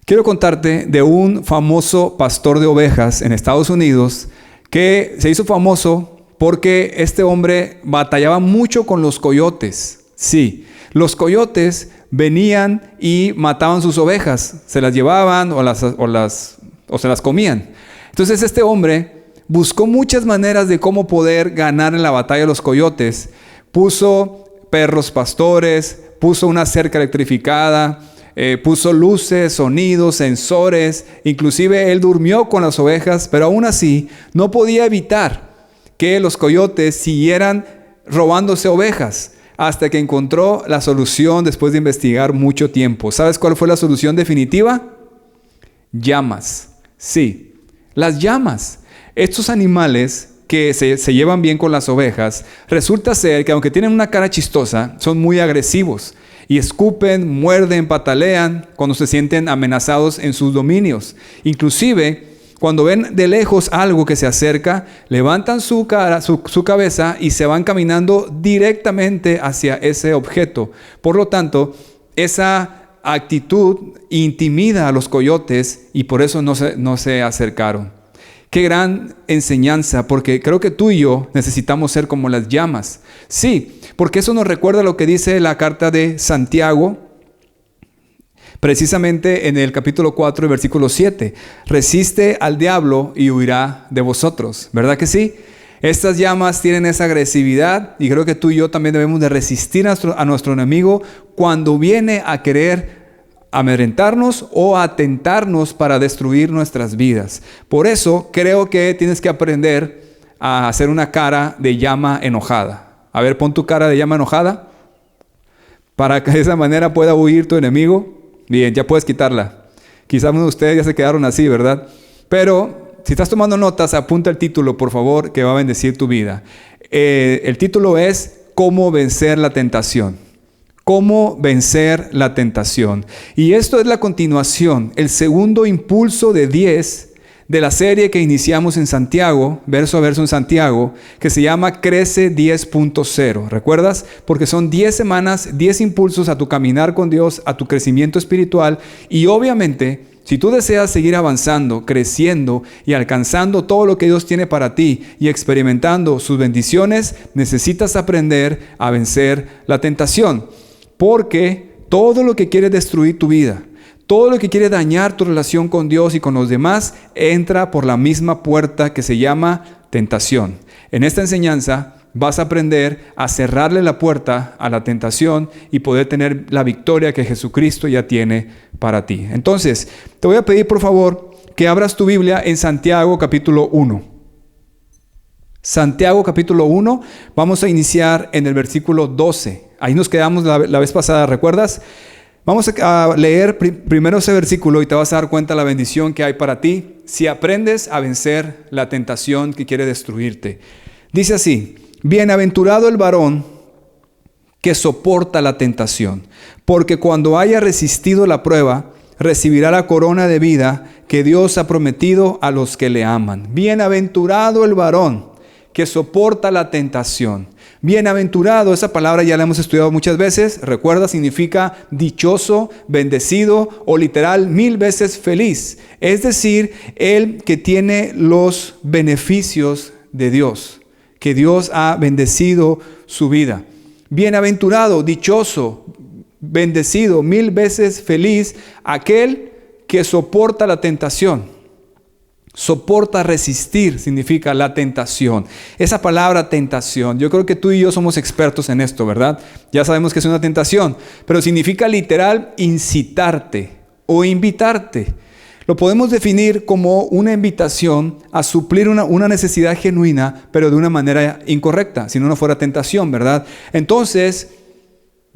Quiero contarte de un famoso pastor de ovejas en Estados Unidos que se hizo famoso porque este hombre batallaba mucho con los coyotes. Sí, los coyotes venían y mataban sus ovejas, se las llevaban o se las comían. Entonces este hombre buscó muchas maneras de cómo poder ganar en la batalla de los coyotes. Puso perros pastores, puso una cerca electrificada, puso luces, sonidos, sensores. Inclusive él durmió con las ovejas, pero aún así no podía evitar que los coyotes siguieran robándose ovejas, hasta que encontró la solución después de investigar mucho tiempo. ¿Sabes cuál fue la solución definitiva? Llamas. Sí, las llamas. Estos animales que se llevan bien con las ovejas, resulta ser que aunque tienen una cara chistosa, son muy agresivos y escupen, muerden, patalean cuando se sienten amenazados en sus dominios. Inclusive, cuando ven de lejos algo que se acerca, levantan su cabeza y se van caminando directamente hacia ese objeto. Por lo tanto, esa actitud intimida a los coyotes y por eso no se acercaron. Qué gran enseñanza, porque creo que tú y yo necesitamos ser como las llamas. Sí, porque eso nos recuerda lo que dice la carta de Santiago, precisamente en el capítulo 4, versículo 7. Resiste al diablo y huirá de vosotros. ¿Verdad que sí? Estas llamas tienen esa agresividad y creo que tú y yo también debemos de resistir a nuestro enemigo cuando viene a querer amedrentarnos o atentarnos para destruir nuestras vidas. Por eso creo que tienes que aprender a hacer una cara de llama enojada. A ver, pon tu cara de llama enojada para que de esa manera pueda huir tu enemigo. Bien, ya puedes quitarla. Quizás uno de ustedes ya se quedaron así, ¿verdad? Pero si estás tomando notas, apunta el título, por favor, que va a bendecir tu vida. El título es ¿Cómo vencer la tentación? ¿Cómo vencer la tentación? Y esto es la continuación, el segundo impulso de 10 de la serie que iniciamos en Santiago, verso a verso en Santiago, que se llama Crece 10.0. ¿Recuerdas? Porque son 10 semanas, 10 impulsos a tu caminar con Dios, a tu crecimiento espiritual. Y obviamente, si tú deseas seguir avanzando, creciendo y alcanzando todo lo que Dios tiene para ti y experimentando sus bendiciones, necesitas aprender a vencer la tentación. Porque todo lo que quiere destruir tu vida, todo lo que quiere dañar tu relación con Dios y con los demás, entra por la misma puerta que se llama tentación. En esta enseñanza vas a aprender a cerrarle la puerta a la tentación y poder tener la victoria que Jesucristo ya tiene para ti. Entonces, te voy a pedir por favor que abras tu Biblia en Santiago capítulo 1. Santiago capítulo 1, vamos a iniciar en el versículo 12. Ahí nos quedamos la vez pasada, ¿recuerdas? Vamos a leer primero ese versículo y te vas a dar cuenta de la bendición que hay para ti si aprendes a vencer la tentación que quiere destruirte. Dice así: bienaventurado el varón que soporta la tentación, porque cuando haya resistido la prueba, recibirá la corona de vida que Dios ha prometido a los que le aman. Bienaventurado el varón que soporta la tentación. Bienaventurado, esa palabra ya la hemos estudiado muchas veces. Recuerda, significa dichoso, bendecido o literal 1000 veces feliz. Es decir, el que tiene los beneficios de Dios, que Dios ha bendecido su vida. Bienaventurado, dichoso, bendecido, 1000 veces feliz, aquel que soporta la tentación. Soporta resistir significa la tentación. Esa palabra tentación, yo creo que tú y yo somos expertos en esto, ¿verdad? Ya sabemos que es una tentación, pero significa literal incitarte o invitarte. Lo podemos definir como una invitación a suplir una necesidad genuina, pero de una manera incorrecta, si no fuera tentación, ¿verdad? Entonces,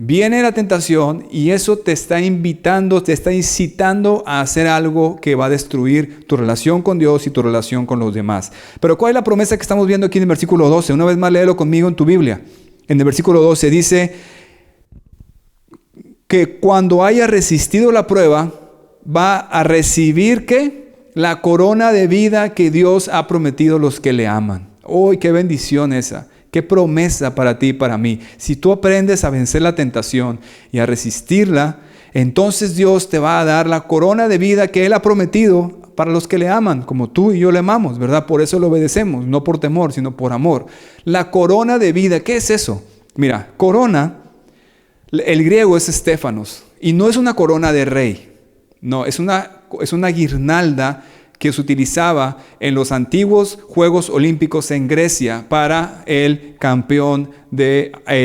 viene la tentación y eso te está invitando, te está incitando a hacer algo que va a destruir tu relación con Dios y tu relación con los demás. Pero ¿cuál es la promesa que estamos viendo aquí en el versículo 12? Una vez más, léelo conmigo en tu Biblia. En el versículo 12 dice que cuando haya resistido la prueba, va a recibir ¿qué? La corona de vida que Dios ha prometido a los que le aman. ¡Uy, qué bendición esa! ¡Qué promesa para ti y para mí! Si tú aprendes a vencer la tentación y a resistirla, entonces Dios te va a dar la corona de vida que Él ha prometido para los que le aman, como tú y yo le amamos, ¿verdad? Por eso le obedecemos, no por temor, sino por amor. La corona de vida, ¿qué es eso? Mira, corona, el griego es estéfanos, y no es una corona de rey, no, es una guirnalda que se utilizaba en los antiguos Juegos Olímpicos en Grecia para el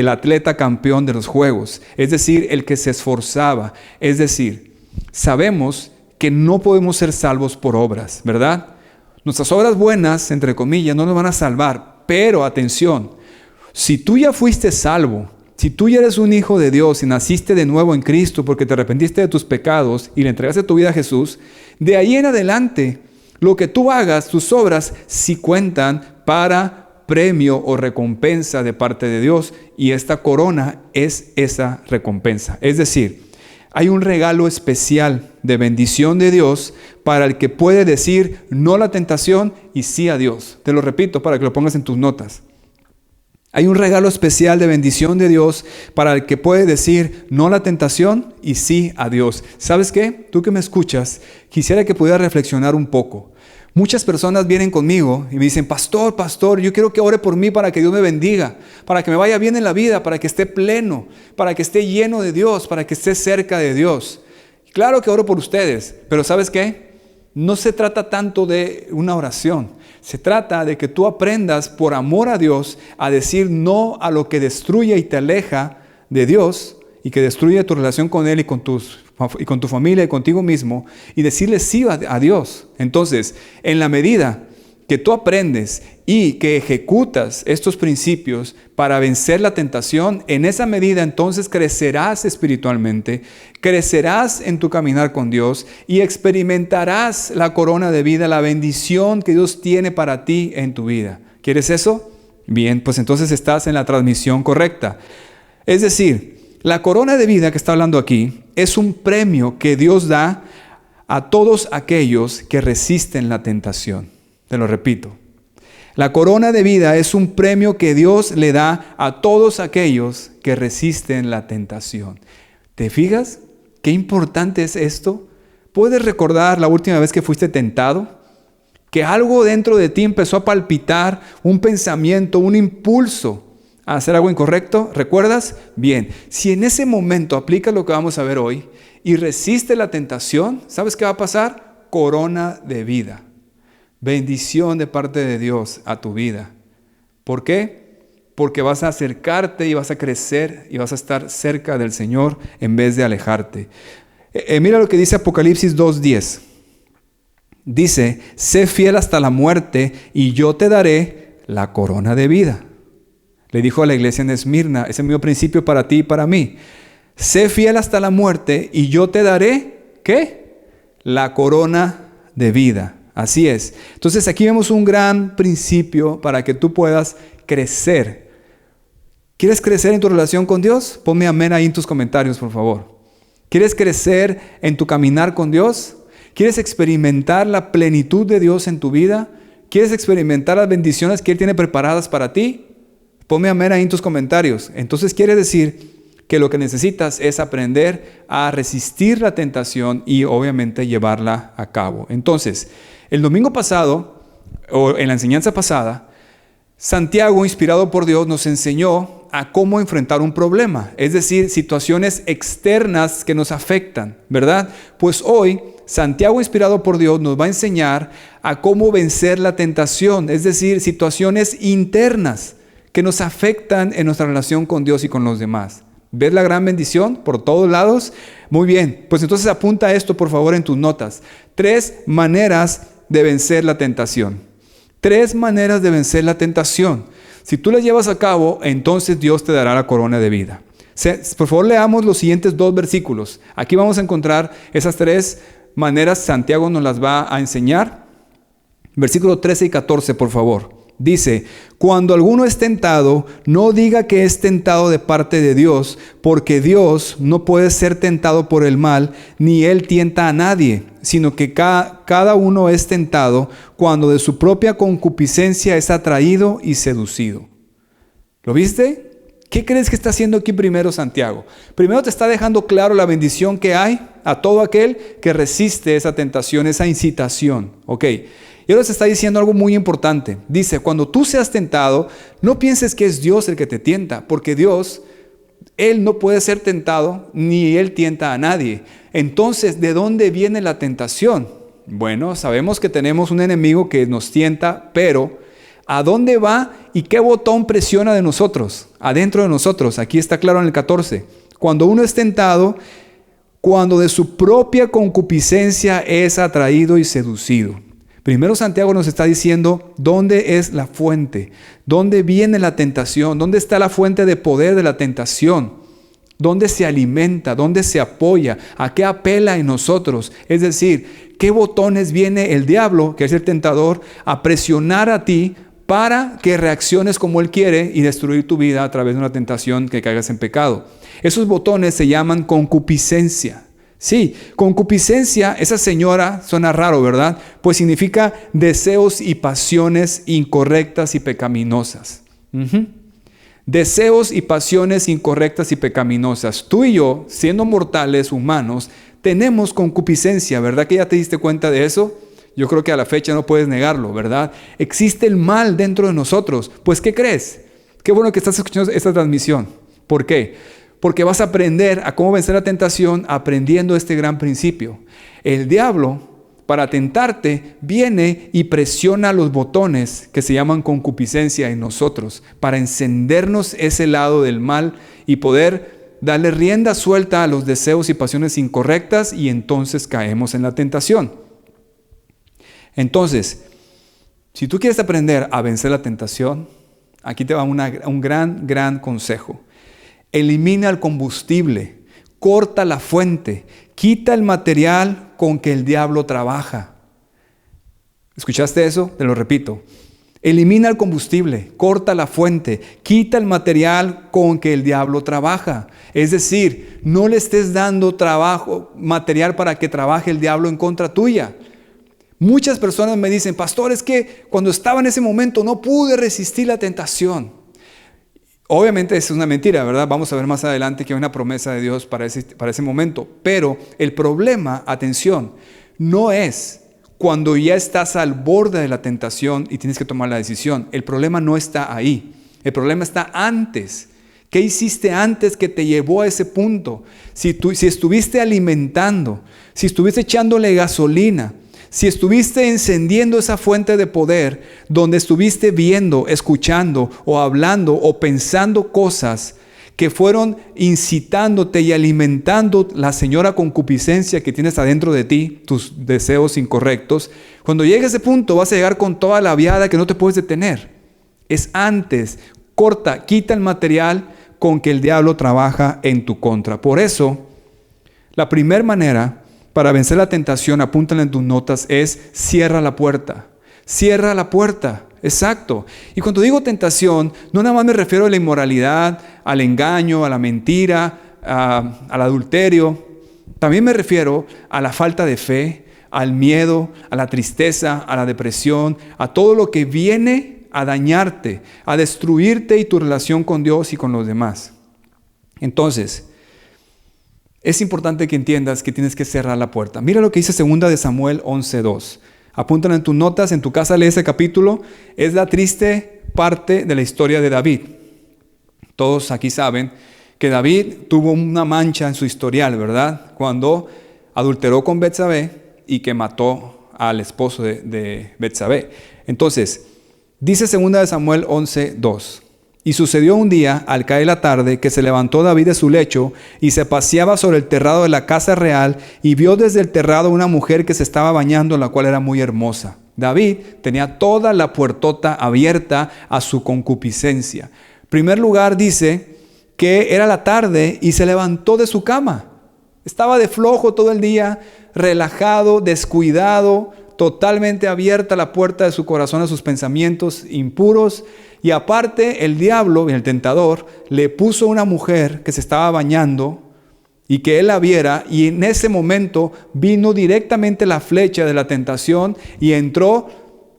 atleta campeón de los Juegos, es decir, el que se esforzaba. Es decir, sabemos que no podemos ser salvos por obras, ¿verdad? Nuestras obras buenas, entre comillas, no nos van a salvar, pero atención, si tú ya fuiste salvo, si tú ya eres un hijo de Dios y naciste de nuevo en Cristo porque te arrepentiste de tus pecados y le entregaste tu vida a Jesús, de ahí en adelante, lo que tú hagas, tus obras, sí cuentan para premio o recompensa de parte de Dios, y esta corona es esa recompensa. Es decir, hay un regalo especial de bendición de Dios para el que puede decir no a la tentación y sí a Dios. Te lo repito para que lo pongas en tus notas. Hay un regalo especial de bendición de Dios para el que puede decir no a la tentación y sí a Dios. ¿Sabes qué? Tú que me escuchas, quisiera que pudieras reflexionar un poco. Muchas personas vienen conmigo y me dicen, pastor, yo quiero que ore por mí para que Dios me bendiga, para que me vaya bien en la vida, para que esté pleno, para que esté lleno de Dios, para que esté cerca de Dios. Claro que oro por ustedes, pero ¿sabes qué? No se trata tanto de una oración. Se trata de que tú aprendas por amor a Dios a decir no a lo que destruye y te aleja de Dios y que destruye tu relación con Él y con tu familia y contigo mismo, y decirle sí a Dios. Entonces, en la medida que tú aprendes y que ejecutas estos principios para vencer la tentación, en esa medida entonces crecerás espiritualmente, crecerás en tu caminar con Dios y experimentarás la corona de vida, la bendición que Dios tiene para ti en tu vida. ¿Quieres eso? Bien, pues entonces estás en la transmisión correcta. Es decir, la corona de vida que está hablando aquí es un premio que Dios da a todos aquellos que resisten la tentación. Te lo repito. La corona de vida es un premio que Dios le da a todos aquellos que resisten la tentación. ¿Te fijas qué importante es esto? ¿Puedes recordar la última vez que fuiste tentado? Que algo dentro de ti empezó a palpitar, un pensamiento, un impulso a hacer algo incorrecto. ¿Recuerdas? Bien, si en ese momento aplicas lo que vamos a ver hoy y resiste la tentación, ¿sabes qué va a pasar? Corona de vida. Bendición de parte de Dios a tu vida. ¿Por qué? Porque vas a acercarte y vas a crecer y vas a estar cerca del Señor en vez de alejarte. Mira lo que dice Apocalipsis 2:10. Dice, sé fiel hasta la muerte y yo te daré la corona de vida. Le dijo a la iglesia en Esmirna, ese es el mismo principio para ti y para mí. Sé fiel hasta la muerte y yo te daré, ¿qué? La corona de vida. Así es. Entonces aquí vemos un gran principio para que tú puedas crecer. ¿Quieres crecer en tu relación con Dios? Ponme amén ahí en tus comentarios, por favor. ¿Quieres crecer en tu caminar con Dios? ¿Quieres experimentar la plenitud de Dios en tu vida? ¿Quieres experimentar las bendiciones que Él tiene preparadas para ti? Ponme amén ahí en tus comentarios. Entonces quiere decir que lo que necesitas es aprender a resistir la tentación y obviamente llevarla a cabo. Entonces, el domingo pasado, o en la enseñanza pasada, Santiago, inspirado por Dios, nos enseñó a cómo enfrentar un problema, es decir, situaciones externas que nos afectan, ¿verdad? Pues hoy, Santiago, inspirado por Dios, nos va a enseñar a cómo vencer la tentación, es decir, situaciones internas que nos afectan en nuestra relación con Dios y con los demás. ¿Ves la gran bendición por todos lados? Muy bien, pues entonces apunta esto por favor en tus notas. 3 maneras de vencer la tentación. 3 maneras de vencer la tentación. Si tú las llevas a cabo, entonces Dios te dará la corona de vida. Por favor, leamos los siguientes 2 versículos. Aquí vamos a encontrar esas 3 maneras. Santiago nos las va a enseñar. Versículo 13 y 14, por favor. Dice, cuando alguno es tentado, no diga que es tentado de parte de Dios, porque Dios no puede ser tentado por el mal, ni Él tienta a nadie, sino que cada uno es tentado cuando de su propia concupiscencia es atraído y seducido. ¿Lo viste? ¿Qué crees que está haciendo aquí primero Santiago? Primero te está dejando claro la bendición que hay a todo aquel que resiste esa tentación, esa incitación. ¿Ok? Y ahora se está diciendo algo muy importante. Dice, cuando tú seas tentado, no pienses que es Dios el que te tienta, porque Dios, Él no puede ser tentado, ni Él tienta a nadie. Entonces, ¿de dónde viene la tentación? Bueno, sabemos que tenemos un enemigo que nos tienta, pero ¿a dónde va y qué botón presiona de nosotros? Adentro de nosotros. Aquí está claro en el 14. Cuando uno es tentado, cuando de su propia concupiscencia es atraído y seducido. Primero Santiago nos está diciendo dónde es la fuente, dónde viene la tentación, dónde está la fuente de poder de la tentación, dónde se alimenta, dónde se apoya, a qué apela en nosotros. Es decir, qué botones viene el diablo, que es el tentador, a presionar a ti para que reacciones como él quiere y destruir tu vida a través de una tentación que caigas en pecado. Esos botones se llaman concupiscencia. Sí, concupiscencia, esa señora suena raro, ¿verdad? Pues significa deseos y pasiones incorrectas y pecaminosas. Deseos y pasiones incorrectas y pecaminosas. Tú y yo, siendo mortales, humanos, tenemos concupiscencia, ¿verdad que ya te diste cuenta de eso? Yo creo que a la fecha no puedes negarlo, ¿verdad? Existe el mal dentro de nosotros. Pues, ¿qué crees? Qué bueno que estás escuchando esta transmisión. ¿Por qué? Porque vas a aprender a cómo vencer la tentación aprendiendo este gran principio. El diablo, para tentarte, viene y presiona los botones que se llaman concupiscencia en nosotros, para encendernos ese lado del mal y poder darle rienda suelta a los deseos y pasiones incorrectas, y entonces caemos en la tentación. Entonces, si tú quieres aprender a vencer la tentación, aquí te va un gran consejo. Elimina el combustible, corta la fuente, quita el material con que el diablo trabaja. ¿Escuchaste eso? Te lo repito. Elimina el combustible, corta la fuente, quita el material con que el diablo trabaja. Es decir, no le estés dando material para que trabaje el diablo en contra tuya. Muchas personas me dicen, pastor, es que cuando estaba en ese momento no pude resistir la tentación. Obviamente es una mentira, ¿verdad? Vamos a ver más adelante que hay una promesa de Dios para ese momento. Pero el problema, atención, no es cuando ya estás al borde de la tentación y tienes que tomar la decisión. El problema no está ahí. El problema está antes. ¿Qué hiciste antes que te llevó a ese punto? Si estuviste alimentando, si estuviste echándole gasolina, si estuviste encendiendo esa fuente de poder donde estuviste viendo, escuchando o hablando o pensando cosas que fueron incitándote y alimentando la señora concupiscencia que tienes adentro de ti, tus deseos incorrectos, cuando llegue a ese punto vas a llegar con toda la viada que no te puedes detener. Es antes, corta, quita el material con que el diablo trabaja en tu contra. Por eso, la primera manera para vencer la tentación, apúntala en tus notas, es cierra la puerta. Cierra la puerta, exacto. Y cuando digo tentación, no nada más me refiero a la inmoralidad, al engaño, a la mentira, al adulterio. También me refiero a la falta de fe, al miedo, a la tristeza, a la depresión, a todo lo que viene a dañarte, a destruirte y tu relación con Dios y con los demás. Entonces, es importante que entiendas que tienes que cerrar la puerta. Mira lo que dice 2 de Samuel 11:2. Apúntalo en tus notas, en tu casa lee ese capítulo. Es la triste parte de la historia de David. Todos aquí saben que David tuvo una mancha en su historial, ¿verdad? Cuando adulteró con Betsabé y que mató al esposo de Betsabé. Entonces, dice 2 de Samuel 11:2. Y sucedió un día, al caer la tarde, que se levantó David de su lecho y se paseaba sobre el terrado de la casa real y vio desde el terrado una mujer que se estaba bañando, la cual era muy hermosa. David tenía toda la puertota abierta a su concupiscencia. En primer lugar dice que era la tarde y se levantó de su cama. Estaba de flojo todo el día, relajado, descuidado, totalmente abierta la puerta de su corazón a sus pensamientos impuros. Y aparte el diablo, el tentador, le puso una mujer que se estaba bañando y que él la viera, y en ese momento vino directamente la flecha de la tentación y entró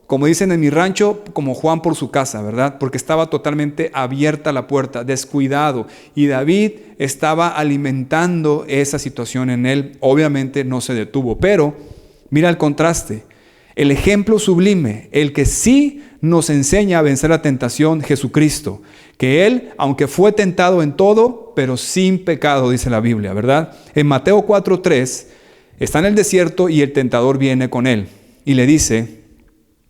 como dicen en mi rancho, como Juan por su casa, ¿verdad? Porque estaba totalmente abierta la puerta, descuidado. Y David estaba alimentando esa situación en él. Obviamente no se detuvo, pero mira el contraste. El ejemplo sublime, el que sí nos enseña a vencer la tentación, Jesucristo. Que Él, aunque fue tentado en todo, pero sin pecado, dice la Biblia, ¿verdad? En Mateo 4:3, está en el desierto y el tentador viene con Él. Y le dice...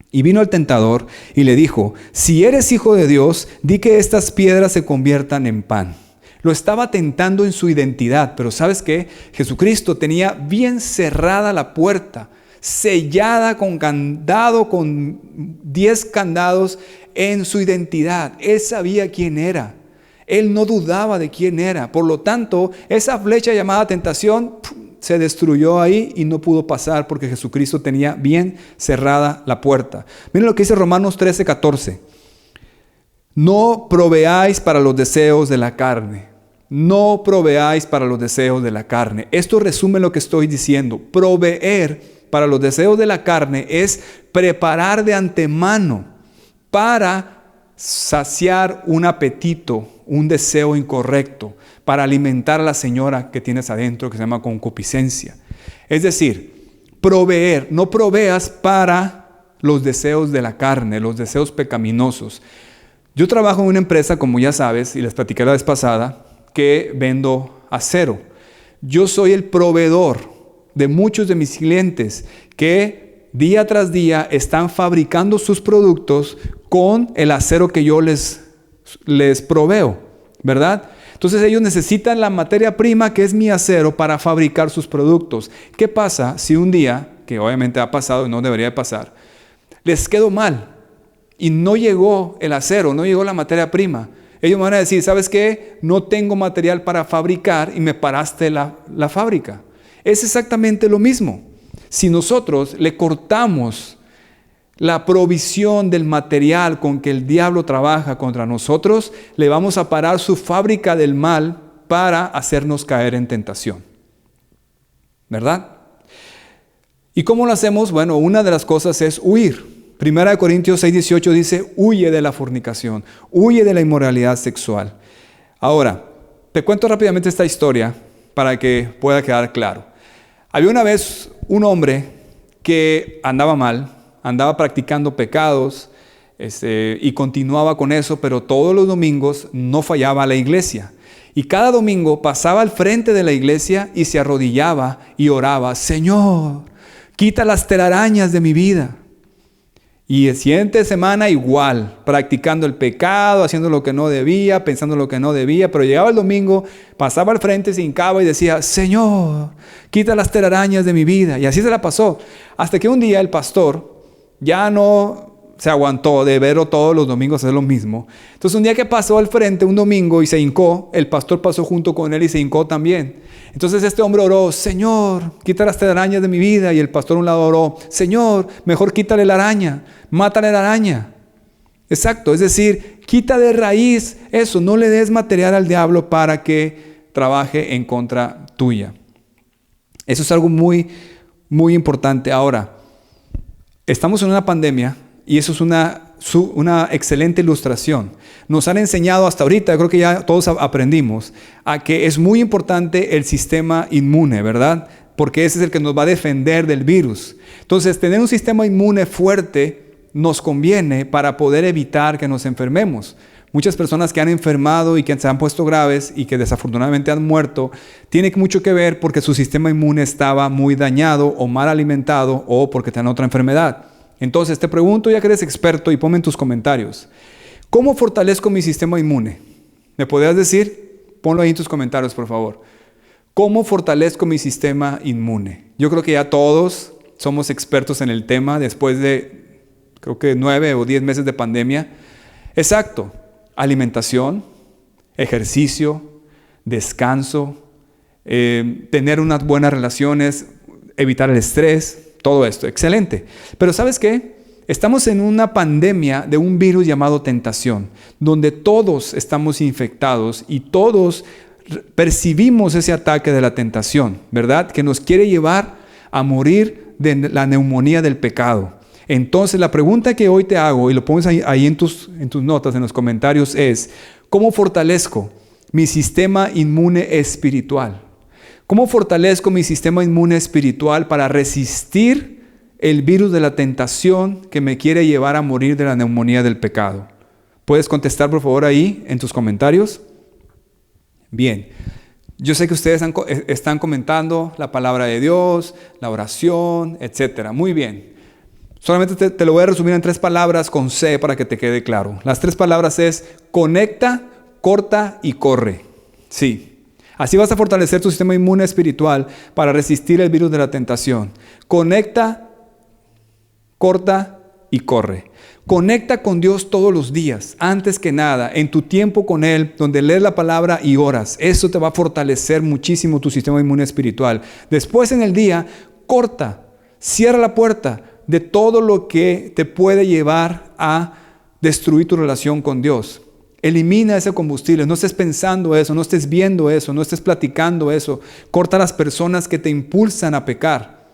Y vino el tentador y le dijo, si eres hijo de Dios, di que estas piedras se conviertan en pan. Lo estaba tentando en su identidad, pero ¿sabes qué? Jesucristo tenía bien cerrada la puerta, sellada con candado, con 10 candados en su identidad. Él sabía quién era. Él no dudaba de quién era. Por lo tanto, esa flecha llamada tentación se destruyó ahí y no pudo pasar porque Jesucristo tenía bien cerrada la puerta. Miren lo que dice Romanos 13:14. No proveáis para los deseos de la carne. No proveáis para los deseos de la carne. Esto resume lo que estoy diciendo. Proveer para los deseos de la carne es preparar de antemano para saciar un apetito, un deseo incorrecto, para alimentar a la señora que tienes adentro, que se llama concupiscencia. Es decir, proveer, no proveas para los deseos de la carne, los deseos pecaminosos. Yo trabajo en una empresa, como ya sabes, y les platiqué la vez pasada, que vendo acero. Yo soy el proveedor de muchos de mis clientes que día tras día están fabricando sus productos con el acero que yo les proveo, ¿verdad? Entonces ellos necesitan la materia prima que es mi acero para fabricar sus productos. ¿Qué pasa si un día, que obviamente ha pasado y no debería de pasar, les quedó mal y no llegó el acero, no llegó la materia prima? Ellos me van a decir, ¿sabes qué? No tengo material para fabricar y me paraste la fábrica. Es exactamente lo mismo. Si nosotros le cortamos la provisión del material con que el diablo trabaja contra nosotros, le vamos a parar su fábrica del mal para hacernos caer en tentación. ¿Verdad? ¿Y cómo lo hacemos? Bueno, una de las cosas es huir. 1 Corintios 6:18 dice, huye de la fornicación, huye de la inmoralidad sexual. Ahora, te cuento rápidamente esta historia para que pueda quedar claro. Había una vez un hombre que andaba mal, andaba practicando pecados y continuaba con eso, pero todos los domingos no fallaba a la iglesia. Y cada domingo pasaba al frente de la iglesia y se arrodillaba y oraba, Señor, quita las telarañas de mi vida. Y el siguiente semana igual, practicando el pecado, haciendo lo que no debía, pensando lo que no debía, pero llegaba el domingo, pasaba al frente, se hincaba y decía, Señor, quita las telarañas de mi vida. Y así se la pasó, hasta que un día el pastor ya no se aguantó de verlo todos los domingos hacer lo mismo. Entonces un día que pasó al frente un domingo y se hincó, el pastor pasó junto con él y se hincó también. Entonces este hombre oró, Señor, quita las telarañas de mi vida. Y el pastor a un lado oró, Señor, mejor quítale la araña, mátale la araña. Exacto, es decir, quita de raíz eso, no le des material al diablo para que trabaje en contra tuya. Eso es algo muy, muy importante. Ahora, estamos en una pandemia y eso es una excelente ilustración. Nos han enseñado hasta ahorita, creo que ya todos aprendimos, a que es muy importante el sistema inmune, ¿verdad? Porque ese es el que nos va a defender del virus. Entonces, tener un sistema inmune fuerte nos conviene para poder evitar que nos enfermemos. Muchas personas que han enfermado y que se han puesto graves y que desafortunadamente han muerto, tiene mucho que ver porque su sistema inmune estaba muy dañado o mal alimentado o porque tienen otra enfermedad. Entonces te pregunto, ya que eres experto, y ponme en tus comentarios, ¿cómo fortalezco mi sistema inmune? ¿Me podrías decir? Ponlo ahí en tus comentarios, por favor. ¿Cómo fortalezco mi sistema inmune? Yo creo que ya todos somos expertos en el tema después de, creo que 9 o 10 meses de pandemia. Exacto. Alimentación, ejercicio, descanso, tener unas buenas relaciones, evitar el estrés, todo esto, excelente. Pero ¿sabes qué? Estamos en una pandemia de un virus llamado tentación, donde todos estamos infectados y todos percibimos ese ataque de la tentación, ¿verdad? Que nos quiere llevar a morir de la neumonía del pecado. Entonces, la pregunta que hoy te hago, y lo pones ahí en tus notas, en los comentarios, es: ¿cómo fortalezco mi sistema inmune espiritual? ¿Cómo fortalezco mi sistema inmune espiritual para resistir el virus de la tentación que me quiere llevar a morir de la neumonía del pecado? ¿Puedes contestar, por favor, ahí en tus comentarios? Bien. Yo sé que ustedes están comentando la palabra de Dios, la oración, etc. Muy bien. Solamente te lo voy a resumir en 3 palabras con C para que te quede claro. Las 3 palabras es: conecta, corta y corre. Sí. Así vas a fortalecer tu sistema inmune espiritual para resistir el virus de la tentación. Conecta, corta y corre. Conecta con Dios todos los días, antes que nada, en tu tiempo con Él, donde lees la palabra y oras. Eso te va a fortalecer muchísimo tu sistema inmune espiritual. Después, en el día, corta, cierra la puerta de todo lo que te puede llevar a destruir tu relación con Dios. Elimina ese combustible. No estés pensando eso, no estés viendo eso, no estés platicando eso. Corta a las personas que te impulsan a pecar.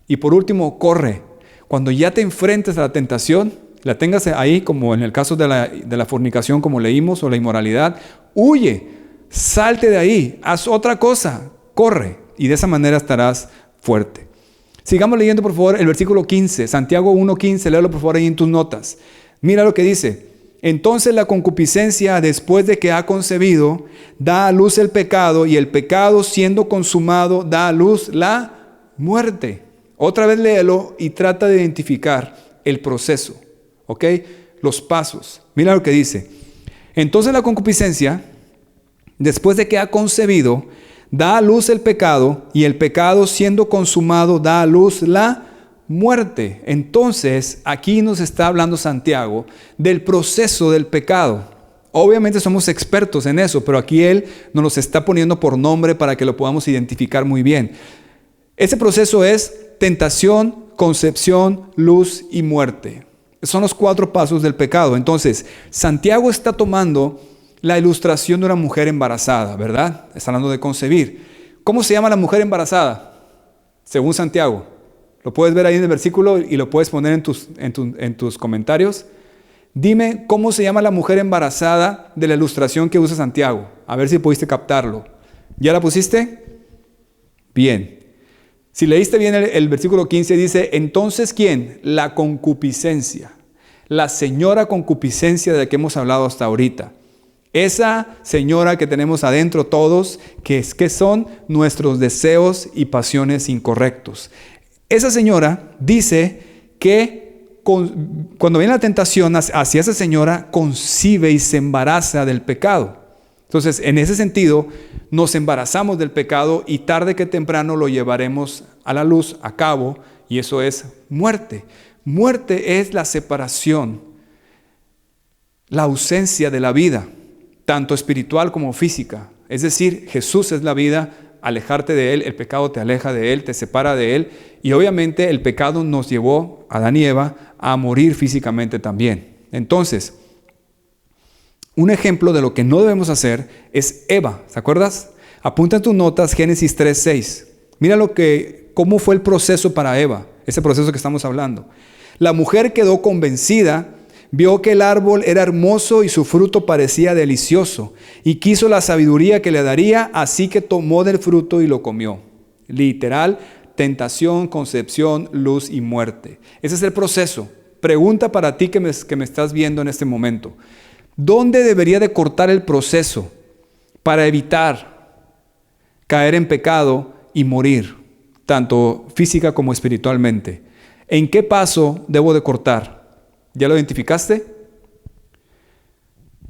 Y por último, corre. Cuando ya te enfrentes a la tentación, la tengas ahí, como en el caso de la fornicación, como leímos, o la inmoralidad, huye, salte de ahí, haz otra cosa, corre, y de esa manera estarás fuerte. Sigamos leyendo, por favor, el versículo 15, Santiago 1:15, léelo por favor ahí en tus notas. Mira lo que dice: entonces la concupiscencia, después de que ha concebido, da a luz el pecado, y el pecado, siendo consumado, da a luz la muerte. Otra vez léelo y trata de identificar el proceso. ¿Ok? Los pasos. Mira lo que dice. Entonces la concupiscencia, después de que ha concebido, da a luz el pecado, y el pecado, siendo consumado, da a luz la muerte. Entonces, aquí nos está hablando Santiago del proceso del pecado. Obviamente somos expertos en eso, pero aquí él nos los está poniendo por nombre para que lo podamos identificar muy bien. Ese proceso es tentación, concepción, luz y muerte. Son los 4 pasos del pecado. Entonces, Santiago está tomando la ilustración de una mujer embarazada, ¿verdad? Está hablando de concebir. ¿Cómo se llama la mujer embarazada? Según Santiago. Lo puedes ver ahí en el versículo y lo puedes poner en tus comentarios. Dime cómo se llama la mujer embarazada de la ilustración que usa Santiago. A ver si pudiste captarlo. ¿Ya la pusiste? Bien. Si leíste bien el versículo 15, dice: entonces, ¿quién? La concupiscencia. La señora concupiscencia de la que hemos hablado hasta ahorita. Esa señora que tenemos adentro todos, que son nuestros deseos y pasiones incorrectos. Esa señora dice que cuando viene la tentación hacia esa señora, concibe y se embaraza del pecado. Entonces, en ese sentido, nos embarazamos del pecado y tarde que temprano lo llevaremos a la luz, a cabo, y eso es muerte. Muerte es la separación, la ausencia de la vida, tanto espiritual como física. Es decir, Jesús es la vida. Alejarte de Él, el pecado te aleja de Él, te separa de Él, y obviamente el pecado nos llevó, Adán y Eva, a morir físicamente también. Entonces, un ejemplo de lo que no debemos hacer es Eva, ¿te acuerdas? Apunta en tus notas Génesis 3:6. Mira cómo fue el proceso para Eva, ese proceso que estamos hablando. La mujer quedó convencida, vio que el árbol era hermoso y su fruto parecía delicioso, y quiso la sabiduría que le daría, así que tomó del fruto y lo comió. Literal, tentación, concepción, luz y muerte. Ese es el proceso. Pregunta para ti que me estás viendo en este momento. ¿Dónde debería de cortar el proceso para evitar caer en pecado y morir, tanto física como espiritualmente? ¿En qué paso debo de cortar? ¿Ya lo identificaste?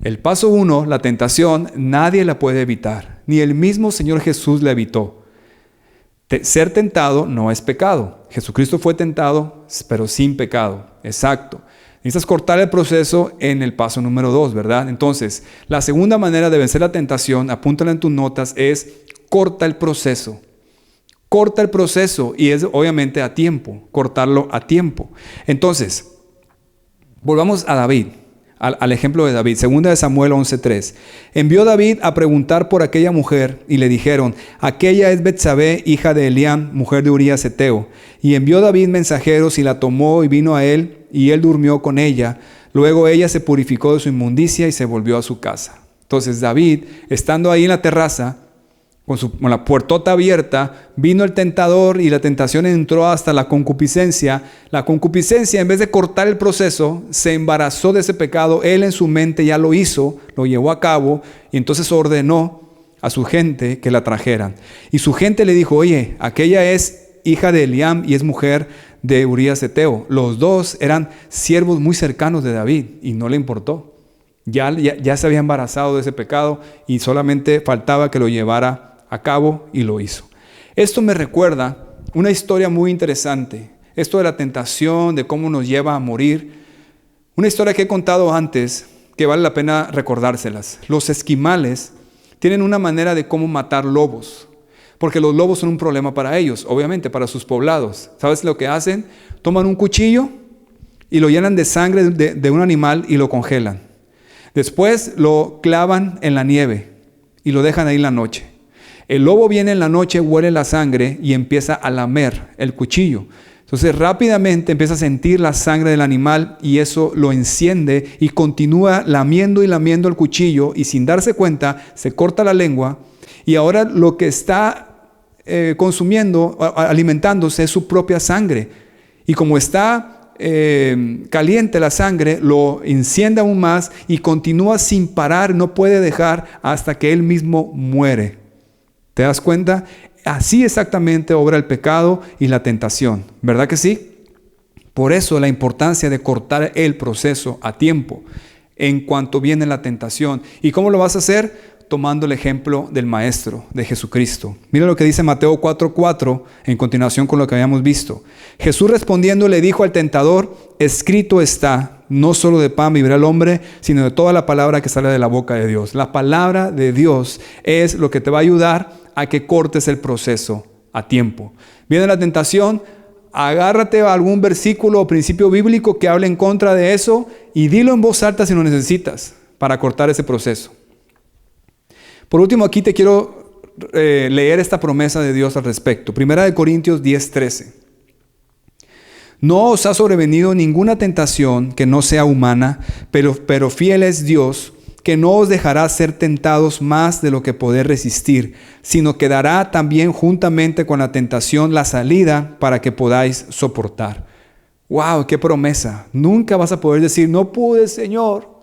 El paso 1, la tentación, nadie la puede evitar. Ni el mismo Señor Jesús la evitó. Ser tentado no es pecado. Jesucristo fue tentado, pero sin pecado. Exacto. Necesitas cortar el proceso en el paso número 2, ¿verdad? Entonces, la segunda manera de vencer la tentación, apúntala en tus notas, es corta el proceso. Corta el proceso, y es obviamente a tiempo, cortarlo a tiempo. Entonces, volvamos a David. al ejemplo de David. Segunda de Samuel 11:3. Envió David a preguntar por aquella mujer y le dijeron: aquella es Betsabé, hija de Eliam, mujer de Urías Heteo. Y envió David mensajeros y la tomó y vino a él, y él durmió con ella. Luego ella se purificó de su inmundicia y se volvió a su casa. Entonces David, estando ahí en la terraza, con la puertota abierta, vino el tentador y la tentación entró hasta la concupiscencia. La concupiscencia, en vez de cortar el proceso, se embarazó de ese pecado. Él en su mente ya lo hizo, lo llevó a cabo y entonces ordenó a su gente que la trajeran. Y su gente le dijo: oye, aquella es hija de Eliam y es mujer de Urías Heteo. Los dos eran siervos muy cercanos de David y no le importó. Ya se había embarazado de ese pecado y solamente faltaba que lo llevara a cabo y lo hizo. Esto me recuerda una historia muy interesante. Esto de la tentación, de cómo nos lleva a morir. Una historia que he contado antes que vale la pena recordárselas. Los esquimales tienen una manera de cómo matar lobos, porque los lobos son un problema para ellos, obviamente para sus poblados. ¿Sabes lo que hacen? Toman un cuchillo y lo llenan de sangre de un animal y lo congelan. Después lo clavan en la nieve y lo dejan ahí en la noche. El lobo viene en la noche, huele la sangre y empieza a lamer el cuchillo. Entonces rápidamente empieza a sentir la sangre del animal y eso lo enciende y continúa lamiendo y lamiendo el cuchillo y sin darse cuenta se corta la lengua y ahora lo que está consumiendo, alimentándose es su propia sangre. Y como está caliente la sangre, lo enciende aún más y continúa sin parar, no puede dejar hasta que él mismo muere. ¿Te das cuenta? Así exactamente obra el pecado y la tentación, ¿verdad que sí? Por eso la importancia de cortar el proceso a tiempo en cuanto viene la tentación. ¿Y cómo lo vas a hacer? Tomando el ejemplo del Maestro, de Jesucristo. Mira lo que dice Mateo 4:4 en continuación con lo que habíamos visto. Jesús respondiendo le dijo al tentador: escrito está, no solo de pan vivirá el hombre, sino de toda la palabra que sale de la boca de Dios. La palabra de Dios es lo que te va a ayudar a que cortes el proceso a tiempo. Viene la tentación, agárrate a algún versículo o principio bíblico que hable en contra de eso y dilo en voz alta si lo necesitas para cortar ese proceso. Por último, aquí te quiero leer esta promesa de Dios al respecto. Primera de Corintios 10:13. No os ha sobrevenido ninguna tentación que no sea humana, pero fiel es Dios, que no os dejará ser tentados más de lo que poder resistir, sino que dará también juntamente con la tentación la salida para que podáis soportar. ¡Wow! ¡Qué promesa! Nunca vas a poder decir: no pude, Señor,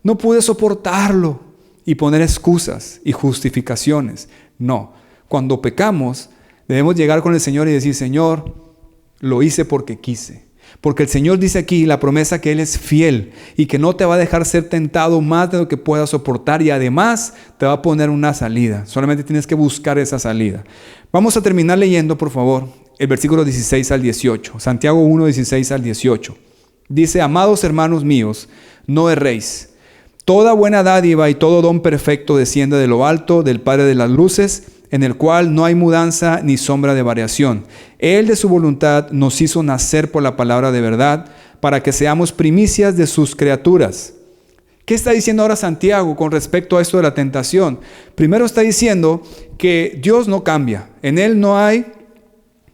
no pude soportarlo, y poner excusas y justificaciones. No, cuando pecamos debemos llegar con el Señor y decir: Señor, lo hice porque quise. Porque el Señor dice aquí la promesa que Él es fiel y que no te va a dejar ser tentado más de lo que puedas soportar y además te va a poner una salida. Solamente tienes que buscar esa salida. Vamos a terminar leyendo, por favor, el versículo 16 al 18. Santiago 1, 16 al 18. Dice: amados hermanos míos, no erréis. Toda buena dádiva y todo don perfecto desciende de lo alto, del Padre de las luces, en el cual no hay mudanza ni sombra de variación. Él de su voluntad nos hizo nacer por la palabra de verdad, para que seamos primicias de sus criaturas. ¿Qué está diciendo ahora Santiago con respecto a esto de la tentación? Primero está diciendo que Dios no cambia. En Él no hay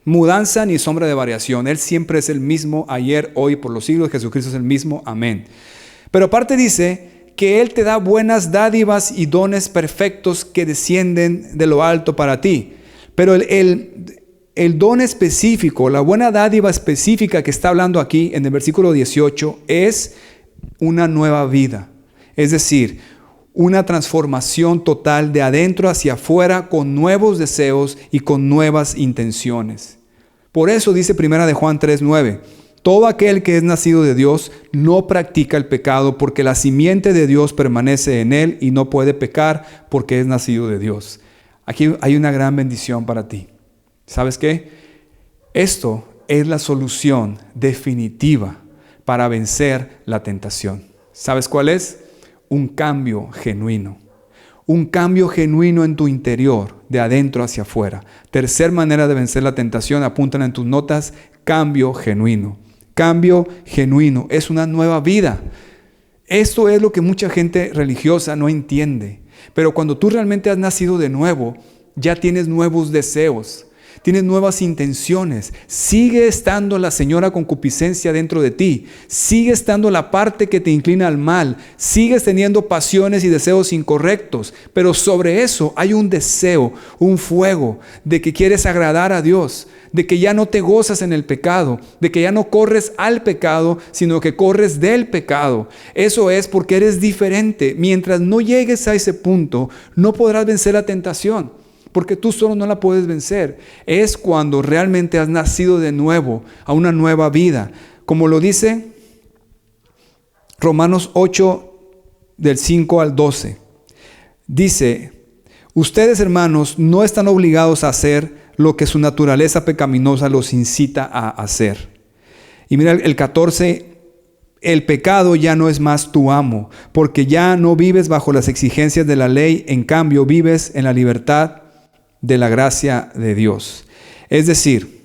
mudanza ni sombra de variación. Él siempre es el mismo, ayer, hoy, por los siglos. Jesucristo es el mismo. Amén. Pero aparte dice que Él te da buenas dádivas y dones perfectos que descienden de lo alto para ti. Pero el don específico, la buena dádiva específica que está hablando aquí en el versículo 18 es una nueva vida. Es decir, una transformación total de adentro hacia afuera con nuevos deseos y con nuevas intenciones. Por eso dice Primera de Juan 3:9. Todo aquel que es nacido de Dios no practica el pecado, porque la simiente de Dios permanece en él y no puede pecar porque es nacido de Dios. Aquí hay una gran bendición para ti. ¿Sabes qué? Esto es la solución definitiva para vencer la tentación. ¿Sabes cuál es? Un cambio genuino. Un cambio genuino en tu interior, de adentro hacia afuera. Tercer manera de vencer la tentación, apúntala en tus notas: cambio genuino. Cambio genuino, es una nueva vida. Esto es lo que mucha gente religiosa no entiende. Pero cuando tú realmente has nacido de nuevo, ya tienes nuevos deseos, tienes nuevas intenciones. Sigue estando la señora concupiscencia dentro de ti. Sigue estando la parte que te inclina al mal. Sigues teniendo pasiones y deseos incorrectos. Pero sobre eso hay un deseo, un fuego de que quieres agradar a Dios, de que ya no te gozas en el pecado, de que ya no corres al pecado, sino que corres del pecado. Eso es porque eres diferente. Mientras no llegues a ese punto, no podrás vencer la tentación, porque tú solo no la puedes vencer. Es cuando realmente has nacido de nuevo a una nueva vida. Como lo dice Romanos 8, del 5 al 12. Dice: ustedes, hermanos, no están obligados a hacer lo que su naturaleza pecaminosa los incita a hacer. Y mira el 14, el pecado ya no es más tu amo, porque ya no vives bajo las exigencias de la ley, en cambio vives en la libertad de la gracia de Dios. Es decir,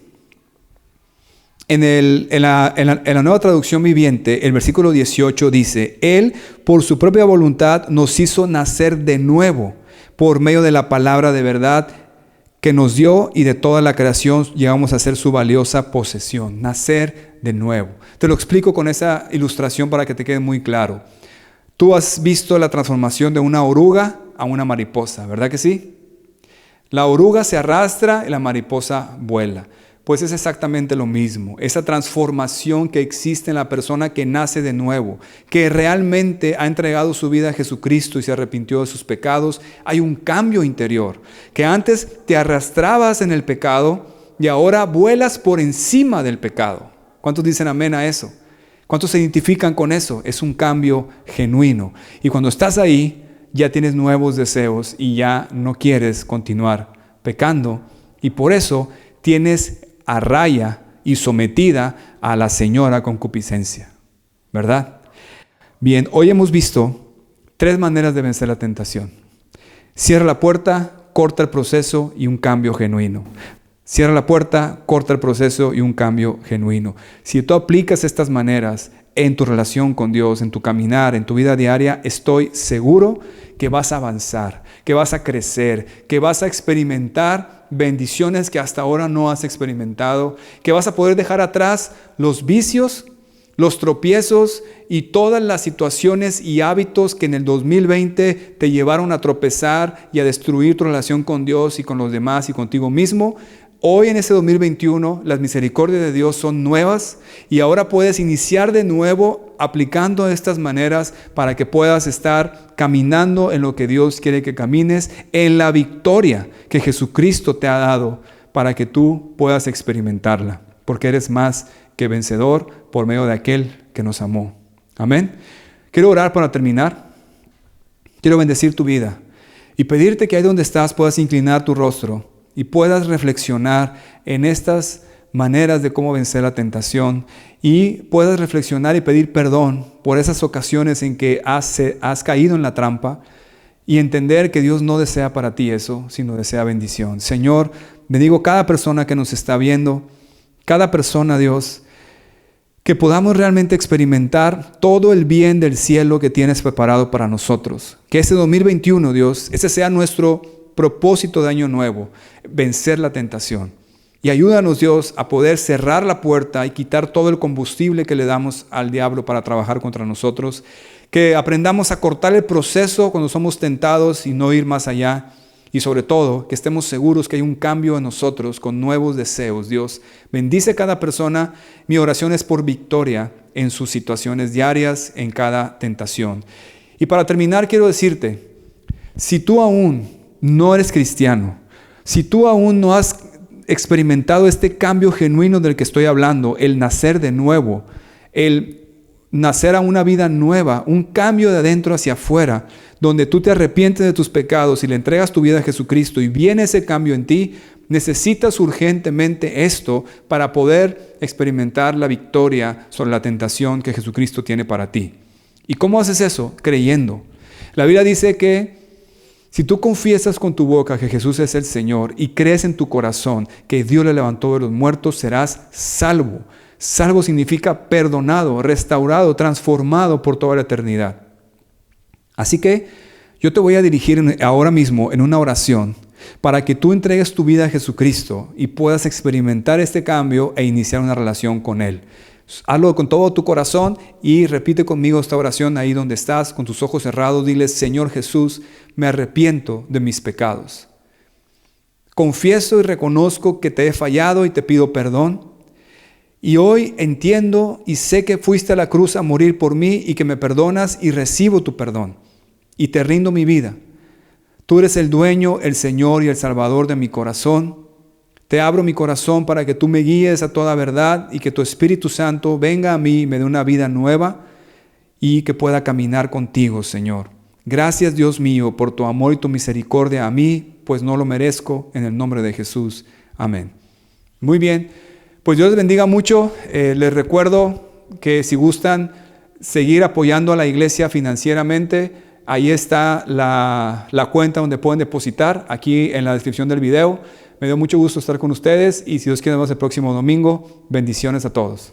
en la Nueva Traducción Viviente, el versículo 18 dice: Él por su propia voluntad nos hizo nacer de nuevo por medio de la palabra de verdad que nos dio, y de toda la creación llegamos a ser su valiosa posesión. Nacer de nuevo. Te lo explico con esa ilustración para que te quede muy claro. Tú has visto la transformación de una oruga a una mariposa, ¿verdad que sí? La oruga se arrastra y la mariposa vuela. Pues es exactamente lo mismo. Esa transformación que existe en la persona que nace de nuevo, que realmente ha entregado su vida a Jesucristo y se arrepintió de sus pecados. Hay un cambio interior, que antes te arrastrabas en el pecado y ahora vuelas por encima del pecado. ¿Cuántos dicen amén a eso? ¿Cuántos se identifican con eso? Es un cambio genuino. Y cuando estás ahí, ya tienes nuevos deseos y ya no quieres continuar pecando. Y por eso tienes a raya y sometida a la señora concupiscencia, ¿verdad? Bien, hoy hemos visto 3 maneras de vencer la tentación. Cierra la puerta, corta el proceso y un cambio genuino. Cierra la puerta, corta el proceso y un cambio genuino. Si tú aplicas estas maneras en tu relación con Dios, en tu caminar, en tu vida diaria, estoy seguro que vas a avanzar, que vas a crecer, que vas a experimentar bendiciones que hasta ahora no has experimentado, que vas a poder dejar atrás los vicios, los tropiezos y todas las situaciones y hábitos que en el 2020 te llevaron a tropezar y a destruir tu relación con Dios y con los demás y contigo mismo. Hoy en este 2021 las misericordias de Dios son nuevas y ahora puedes iniciar de nuevo aplicando estas maneras para que puedas estar caminando en lo que Dios quiere que camines, en la victoria que Jesucristo te ha dado para que tú puedas experimentarla, porque eres más que vencedor por medio de aquel que nos amó. Amén. Quiero orar para terminar. Quiero bendecir tu vida y pedirte que ahí donde estás puedas inclinar tu rostro y puedas reflexionar en estas maneras de cómo vencer la tentación y puedas reflexionar y pedir perdón por esas ocasiones en que has caído en la trampa y entender que Dios no desea para ti eso, sino desea bendición. Señor, bendigo cada persona que nos está viendo, cada persona, Dios, que podamos realmente experimentar todo el bien del cielo que tienes preparado para nosotros. Que este 2021, Dios, ese sea nuestro propósito de año nuevo, vencer la tentación. Y ayúdanos, Dios, a poder cerrar la puerta y quitar todo el combustible que le damos al diablo para trabajar contra nosotros. Que aprendamos a cortar el proceso cuando somos tentados y no ir más allá. Y sobre todo, que estemos seguros que hay un cambio en nosotros con nuevos deseos. Dios, bendice a cada persona. Mi oración es por victoria en sus situaciones diarias, en cada tentación. Y para terminar, quiero decirte, si tú aún no eres cristiano, si tú aún no has experimentado este cambio genuino del que estoy hablando, el nacer de nuevo, el nacer a una vida nueva, un cambio de adentro hacia afuera, donde tú te arrepientes de tus pecados y le entregas tu vida a Jesucristo y viene ese cambio en ti, necesitas urgentemente esto para poder experimentar la victoria sobre la tentación que Jesucristo tiene para ti. ¿Y cómo haces eso? Creyendo. La Biblia dice que si tú confiesas con tu boca que Jesús es el Señor y crees en tu corazón que Dios le levantó de los muertos, serás salvo. Salvo significa perdonado, restaurado, transformado por toda la eternidad. Así que yo te voy a dirigir ahora mismo en una oración para que tú entregues tu vida a Jesucristo y puedas experimentar este cambio e iniciar una relación con Él. Hazlo con todo tu corazón y repite conmigo esta oración ahí donde estás, con tus ojos cerrados. Dile: Señor Jesús, me arrepiento de mis pecados. Confieso y reconozco que te he fallado y te pido perdón. Y hoy entiendo y sé que fuiste a la cruz a morir por mí y que me perdonas, y recibo tu perdón. Y te rindo mi vida. Tú eres el dueño, el Señor y el Salvador de mi corazón. Te abro mi corazón para que tú me guíes a toda verdad y que tu Espíritu Santo venga a mí y me dé una vida nueva y que pueda caminar contigo, Señor. Gracias, Dios mío, por tu amor y tu misericordia a mí, pues no lo merezco, en el nombre de Jesús. Amén. Muy bien, pues Dios les bendiga mucho. Les recuerdo que si gustan seguir apoyando a la iglesia financieramente, ahí está la cuenta donde pueden depositar, aquí en la descripción del video. Me dio mucho gusto estar con ustedes y si Dios quiere, nos vemos el próximo domingo. Bendiciones a todos.